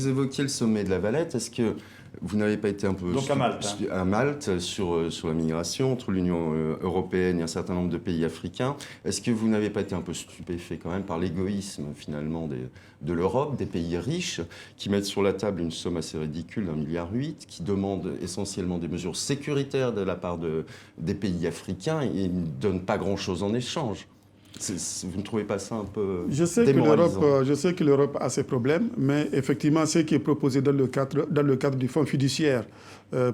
Vous évoquiez le sommet de la Valette. Est-ce que vous n'avez pas été un peu Donc à Malte, à Malte sur la migration entre l'Union européenne et un certain nombre de pays africains? Est-ce que vous n'avez pas été un peu stupéfait quand même par l'égoïsme finalement de l'Europe, des pays riches, qui mettent sur la table une somme assez ridicule d'1,8 milliard, qui demandent essentiellement des mesures sécuritaires de la part des pays africains et ne donnent pas grand-chose en échange? Vous ne trouvez pas ça un peu démoralisant? Je sais que l'Europe a ses problèmes, mais effectivement, ce qui est proposé dans le cadre du fonds fiduciaire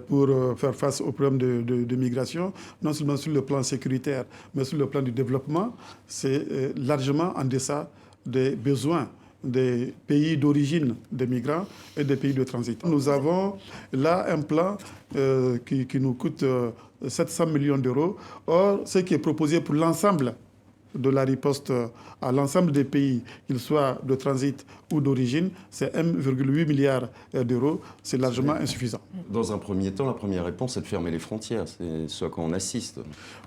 pour faire face aux problèmes de migration, non seulement sur le plan sécuritaire, mais sur le plan du développement, c'est largement en deçà des besoins des pays d'origine des migrants et des pays de transit. Nous avons là un plan qui nous coûte 700 millions d'euros. Or, ce qui est proposé pour l'ensemble de la riposte à l'ensemble des pays, qu'ils soient de transit ou d'origine, c'est 1,8 milliard d'euros. C'est largement insuffisant. Dans un premier temps, la première réponse est de fermer les frontières. C'est ce à quoi on assiste.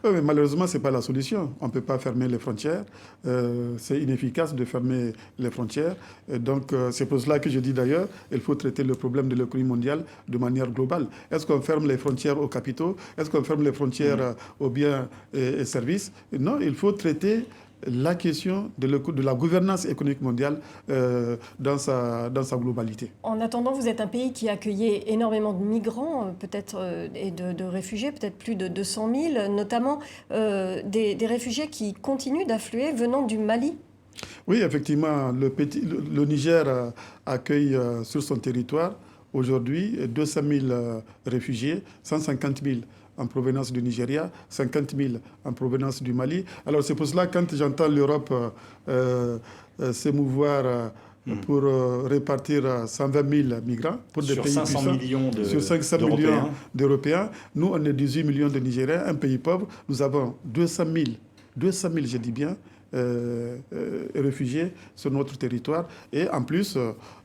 Oui, mais malheureusement, ce n'est pas la solution. On ne peut pas fermer les frontières. C'est inefficace de fermer les frontières. Et donc, c'est pour cela que je dis d'ailleurs, il faut traiter le problème de l'économie mondiale de manière globale. Est-ce qu'on ferme les frontières aux capitaux? Est-ce qu'on ferme les frontières aux biens et services? Non, il faut traiter la question de la gouvernance économique mondiale dans sa globalité. En attendant, vous êtes un pays qui a accueilli énormément de migrants, peut-être, et de réfugiés, peut-être plus de 200 000, notamment des réfugiés qui continuent d'affluer venant du Mali. Oui, effectivement, le Niger accueille sur son territoire aujourd'hui 200 000 réfugiés, 150 000 en provenance du Nigeria, 50 000 en provenance du Mali. Alors c'est pour cela que quand j'entends l'Europe s'émouvoir pour répartir 120 000 migrants pour des pays puissants, sur 500 millions d'Européens, nous on est 18 millions de Nigériens, un pays pauvre, nous avons 200 000, je dis bien, réfugiés sur notre territoire. Et en plus,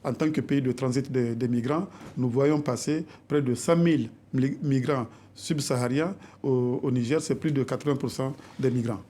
en tant que pays de transit des migrants, nous voyons passer près de 100 000 migrants subsahariens au Niger, c'est plus de 80% des migrants.